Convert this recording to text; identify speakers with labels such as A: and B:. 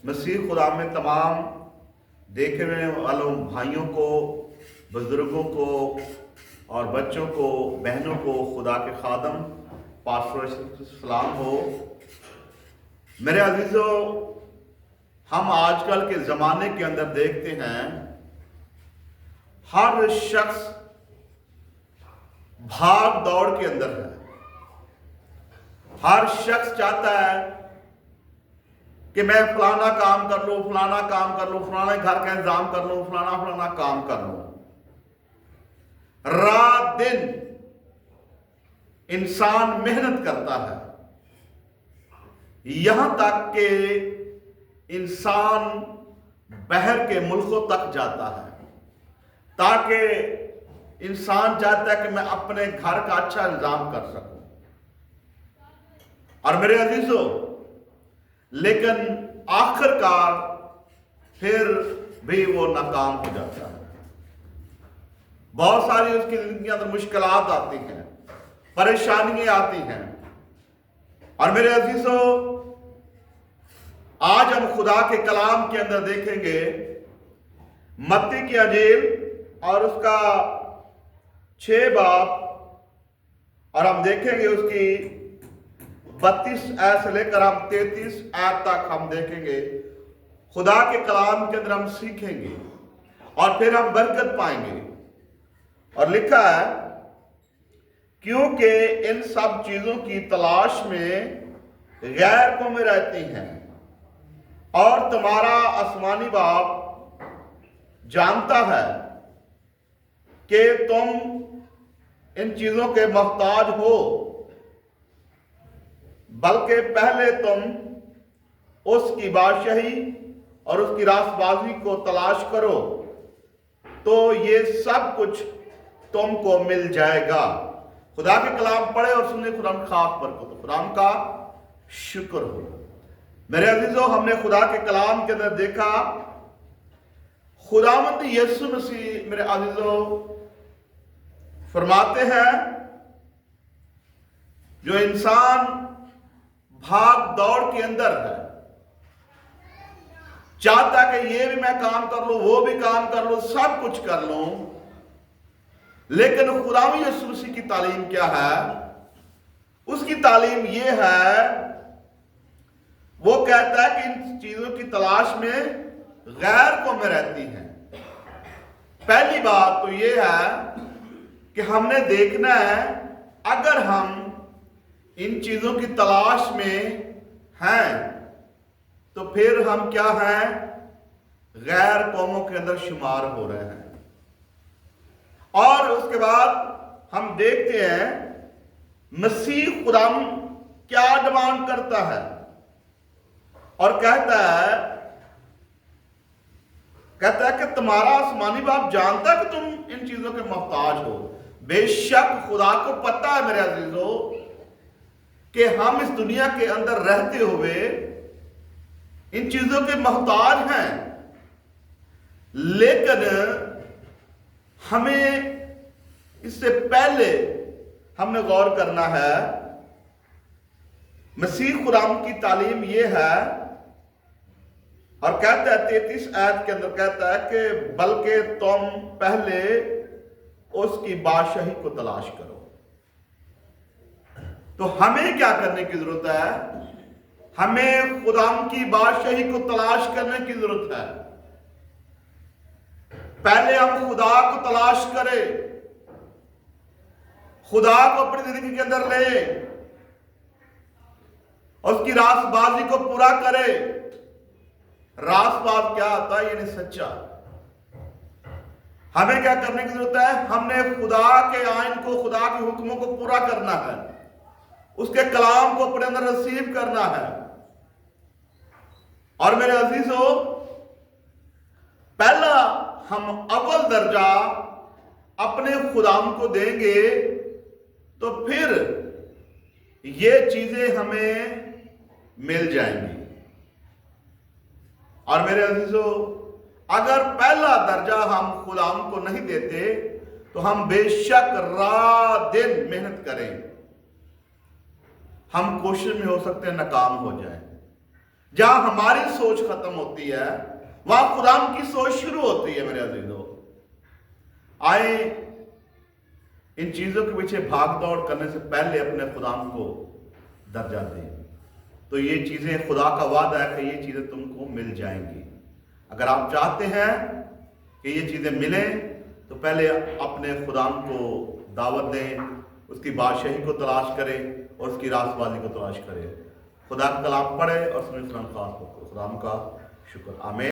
A: मसीह खुदा में तमाम देखने वालों भाइयों को, बुजुर्गों को और बच्चों को, बहनों को खुदा के खादम पास्टर सलाम हो। मेरे अजीजों, हम आजकल के ज़माने के अंदर देखते हैं हर शख्स भाग दौड़ के अंदर है। हर शख्स चाहता है कि मैं फलाना काम कर लूं, फलाना काम कर लूं, फलाना घर का इंतजाम कर लूं, फलाना फलाना काम कर लूं। रात दिन इंसान मेहनत करता है, यहां तक कि इंसान बाहर के मुल्कों तक जाता है ताकि इंसान चाहता है कि मैं अपने घर का अच्छा इंतजाम कर सकूं। और मेरे अजीजों, लेकिन आखिरकार फिर भी वो नाकाम हो जाता है। बहुत सारी उसकी जिंदगी के अंदर मुश्किलात आती हैं, परेशानियां आती हैं। और मेरे अजीजों, आज हम खुदा के कलाम के अंदर देखेंगे मत्ती की अंजील और उसका 6 बाब, और हम देखेंगे उसकी 32 आयत से लेकर हम 33 आयत तक हम देखेंगे। खुदा के कलाम के अंदर हम सीखेंगे और फिर हम बरकत पाएंगे। और लिखा है, क्योंकि इन सब चीजों की तलाश में गैर कौमें रहती हैं और तुम्हारा आसमानी बाप जानता है कि तुम इन चीजों के मोहताज हो, बल्कि पहले तुम उसकी बादशाही और उसकी रास्तबाजी को तलाश करो तो ये सब कुछ तुमको मिल जाएगा। खुदा के कलाम पढ़े और सुने, खुदा खास बरकत, खुदा का शुक्र हो। मेरे अजीजों, हमने खुदा के कलाम के अंदर देखा खुदावंद यीशु मसीह मेरे अजीजों फरमाते हैं, जो इंसान भाग दौड़ के अंदर है, चाहता कि ये भी मैं काम कर लूं, वो भी काम कर लूं, सब कुछ कर लूं, लेकिन खुदावंद यीशु मसीह की तालीम क्या है? उसकी तालीम ये है, वो कहता है कि इन चीजों की तलाश में गैर कौमें रहती हैं। पहली बात तो ये है कि हमने देखना है, अगर हम इन चीजों की तलाश में हैं तो फिर हम क्या हैं? गैर कौमों के अंदर शुमार हो रहे हैं। और उसके बाद हम देखते हैं मसीह खुदाम क्या डिमांड करता है और कहता है कि तुम्हारा आसमानी बाप जानता है कि तुम इन चीजों के मोहताज हो। बेशक खुदा को पता है मेरे अजीजों कि हम इस दुनिया के अंदर रहते हुए इन चीजों के मोहताज हैं, लेकिन हमें इससे पहले हमने गौर करना है। मसीह खुदाम की तालीम यह है, और कहता है 33 आयत के अंदर कहता है कि बल्कि तुम पहले उसकी बादशाही को तलाश करो। तो हमें क्या करने की जरूरत है? हमें खुदाम की बादशाही को तलाश करने की जरूरत है। पहले हम खुदा को तलाश करें, खुदा को अपनी जिंदगी के अंदर ले, उसकी रास्तबाजी को पूरा करे। रास्तबाज क्या आता है? यानी सच्चा। हमें क्या करने की जरूरत है? हमने खुदा के आइन को, खुदा के हुक्मों को पूरा करना है, उसके कलाम को अपने अंदर रिसीव करना है। और मेरे अजीजों, पहला हम अव्वल दर्जा अपने खुदाम को देंगे तो फिर ये चीजें हमें मिल जाएंगी। और मेरे अजीजों, अगर पहला दर्जा हम खुदाम को नहीं देते तो हम बेशक रात दिन मेहनत करें, हम कोशिश में हो सकते हैं नाकाम हो जाए। जहां हमारी सोच खत्म होती है वहां खुदाम की सोच शुरू होती है। मेरे अजीजों, आए इन चीजों के पीछे भाग दौड़ करने से पहले अपने खुदाम को दर्जा दें। तो ये चीजें, खुदा का वादा है कि ये चीजें तुमको मिल जाएंगी। अगर आप चाहते हैं कि ये चीजें मिले तो पहले अपने खुदाम को दावत दें, उसकी बादशाही को तलाश करें और उसकी रास्तबाजी को तलाश करें। खुदा का कलाम पढ़े और सुने, खुदाम का शुक्र। आमीन।